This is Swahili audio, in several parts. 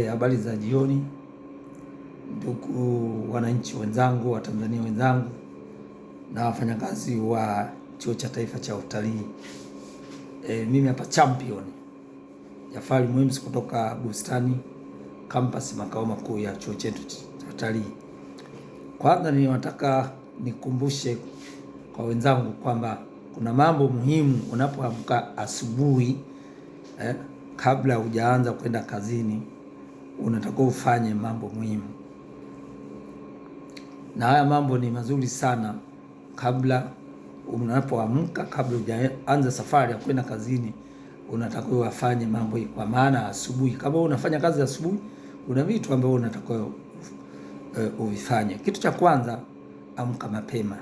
Habari za jioni ndugu wananchi wenzangu, Watanzania wenzangu na wafanyakazi wa Chuo cha Taifa cha Utalii. Mimi hapa Champion Jafari Mwims kutoka Bustani Campus, makao makuu ya chuo chetu cha utalii. Kwanza ninataka nikumbushe kwa wenzangu kwamba kuna mambo muhimu unapoamka asubuhi, kabla hujaanza kwenda kazini, unatakiwa ufanye mambo muhimu. Na haya mambo ni mazuri sana kabla unapoamka, kabla hujaanza safari ya kwenda kazini, unatakiwa ufanye mambo hii. Kwa maana asubuhi, kama unafanya kazi asubuhi, kuna vitu ambavyo unatakiwa uvifanye. Kitu cha kwanza, amka mapema.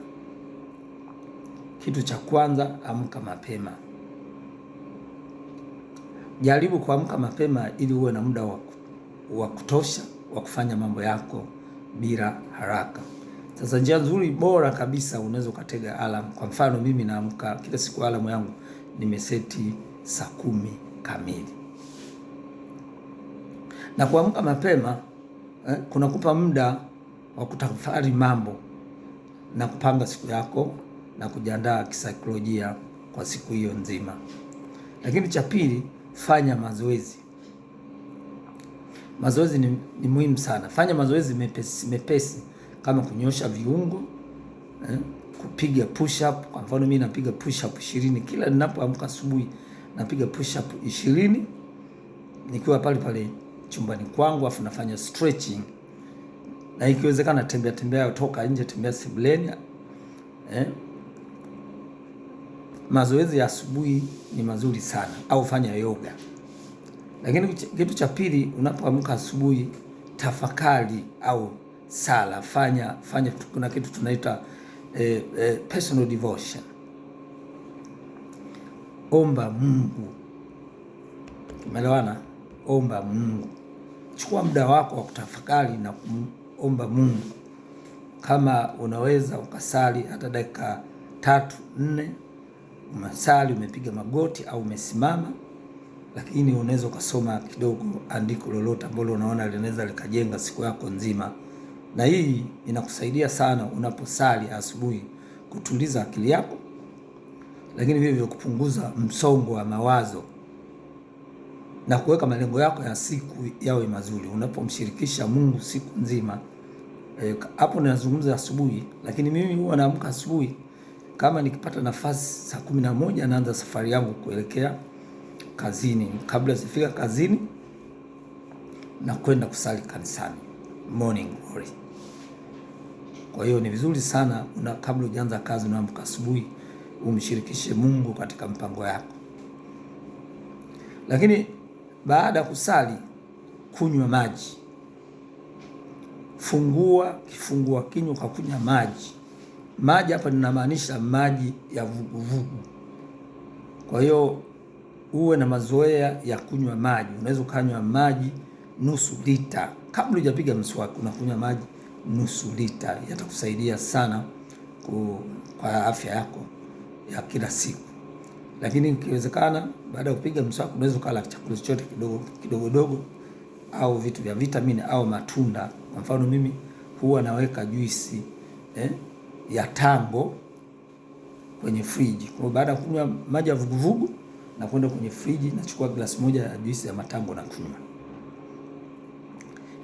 Kitu cha kwanza, amka mapema. Jaribu kuamka mapema ili uwe na muda wa kutosha wa kufanya mambo yako bila haraka. Sasa njia nzuri bora kabisa, unaweza ukatega alarm. Kwa mfano mimi naamka kila siku, alarm yangu nimeseti saa 10 kamili. Na kuamka mapema kunakupa muda wa kutafakari mambo na kupanga siku yako na kujiandaa kisaikolojia kwa siku hiyo nzima. Lakini cha pili, fanya mazoezi. Mazoezi ni muhimu sana. Fanya mazoezi mepesi kama kunyosha viungo, kupiga push up. Kwa mfano mimi napiga push up 20 kila ninapoamka asubuhi. Napiga push up 20 nikiwa pale chumbani kwangu, afu nafanya stretching. Na ikiwezekana tembea toka nje, tembea sebuleni. Mazoezi ya asubuhi ni mazuri sana, au fanya yoga. Lakini kitu cha pili, unapoamka asubuhi, tafakari au sala. Fanya kuna kitu tunaita personal devotion. Omba Mungu. Umeelewana? Omba Mungu. Chukua muda wako wa kutafakari na kuomba Mungu. Kama unaweza ukasali hata dakika 3-4, umesali, umepiga magoti au umesimama. Lakini unaweza ukasoma kidogo andiko lolote ambalo unaona linaweza likajenga siku yako nzima. Na hii inakusaidia sana unaposali asubuhi, kutuliza akili yako, lakini vile vile kupunguza msongo wa mawazo na kuweka malengo yako ya siku yawe mazuri unapomshirikisha Mungu siku nzima. Hapo ninazungumza asubuhi, lakini mimi huwa naamka asubuhi. Kama nikipata nafasi saa 11 naanza safari yangu kuelekea kazini. Kabla sifika kazini na kwenda kusali kanisani, morning glory. Kwa hiyo ni vizuri sana kabla hujaanza kazi, unaamka asubuhi, umshirikishe Mungu katika mpango yako. Lakini baada ya kusali, kunywa maji. Fungua kifungua kinywa kwa kunywa maji. Maji hapa ninamaanisha maji ya vuguvugu. Kwa hiyo uwe na mazoea ya kunywa maji. Unaweza ukanywa maji nusu lita. Kabla hujapiga mswaki, unakunywa maji nusu lita. Yatakusaidia sana kwa afya yako ya kila siku. Lakini ikiwezekana, baada ya kupiga mswaki, unaweza ukala chakula chochote kidogo au vitu vya vitamini au matunda. Kwa mfano mimi huwa naweka juisi ya tango kwenye friji. Kwa baada ya kunywa maji ya vuguvugu, na kwenda kwenye friji, nachukua glasi moja ya juisi ya matango na kunywa.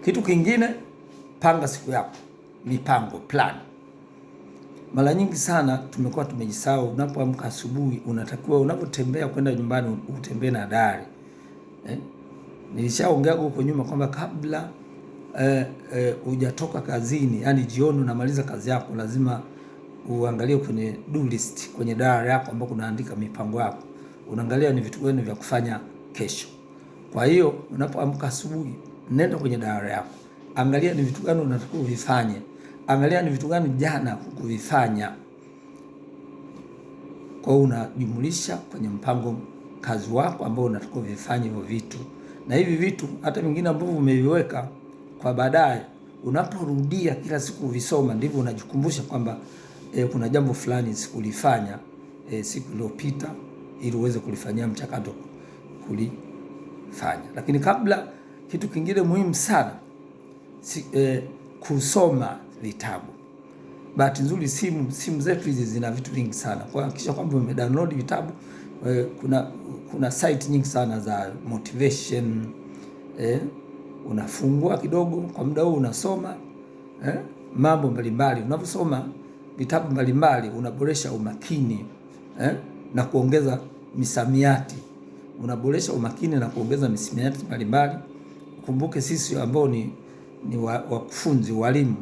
Kitu kingine, panga siku yako. Mipango, plan. Mara nyingi sana tumekuwa tumejisahau. Unapoamka asubuhi, unatakiwa unapotembea kwenda nyumbani utembee na dari. Nilishaongea huko nyuma kwamba kabla hujatoka kazini, yani jioni unamaliza kazi yako, lazima uangalie kwenye do list, kwenye diary yako ambapo unaandika mipango yako. Unaangalia ni vitu gani vya kufanya kesho. Kwa hiyo unapoamka asubuhi, nenda kwenye diary yako. Angalia ni vitu gani unatakiwa uvifanye. Angalia ni vitu gani jana kuvifanya. Kwa hiyo unajumulisha kwenye mpango kazi wako ambao unatakiwa uvifanye hivyo vitu. Na hivi vitu hata vingine ambavyo umeviweka kwa baadaye, unaporudia kila siku visoma, ndivyo unajikumbusha kwamba kuna jambo fulani sikulifanya siku iliyopita, ili uweze kulifanyia mchakato kulifanya. Lakini kabla Kitu kingine muhimu sana kusoma vitabu. Bahati nzuri simu zetu hizi zina vitu vingi sana. Kwa hakikisha kwamba umedownload vitabu. Kuna site nyingi sana za motivation. Unafungua kidogo kwa muda huo unasoma mambo mbalimbali. Unaposoma vitabu mbalimbali unaboresha umakini na kuongeza misamiati. Unaboresha umakini na kuongeza misamiati mbalimbali. Kumbuke sisi ambao ni wakufunzi, walimu,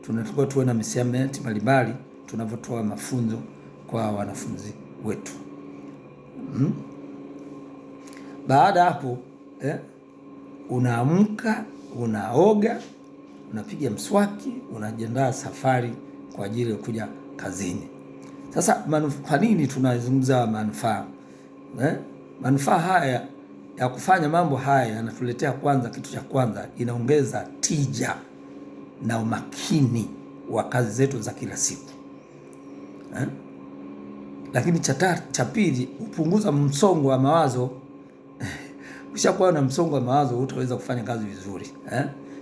tunatakiwa tuwe na misamiati mbalimbali tunapotoa mafunzo kwa wanafunzi wetu. Baada hapo unaamka, unaoga, unapiga mswaki, unajiandaa safari kwa ajili ya kuja kazini. Sasa kwa nini tunazungumza manufaa? Manufaa haya ya kufanya mambo haya yanatuletea, kwanza, kitu cha kwanza, inaongeza tija na umakini wa kazi zetu za kila siku. Lakini cha pili, hupunguza msongo wa mawazo. Ukishakuwa na msongo wa mawazo hutaweza kufanya kazi vizuri.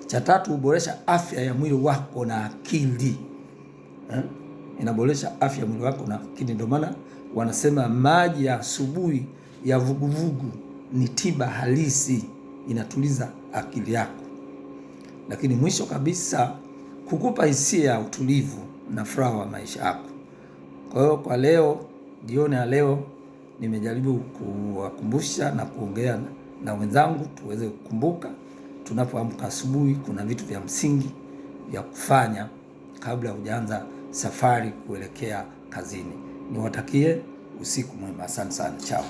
Cha tatu, huboresha afya ya mwili wako na akili. Inaboresha afya ya mwili wako na akili. Ndio maana wanasema maji ya asubuhi ya vuguvugu ni tiba halisi, inatuliza akili yako. Lakini mwisho kabisa, kukupa hisia ya utulivu na furaha wa maisha yako. Kwa hiyo kwa leo, jioni ya leo, nimejaribu kuwakumbusha na kuongea na wenzangu tuweze kukumbuka tunapoamka asubuhi kuna vitu vya msingi vya kufanya kabla hujaanza safari kuelekea kazini. Niwatakie usiku mwema. Asante sana. Chao.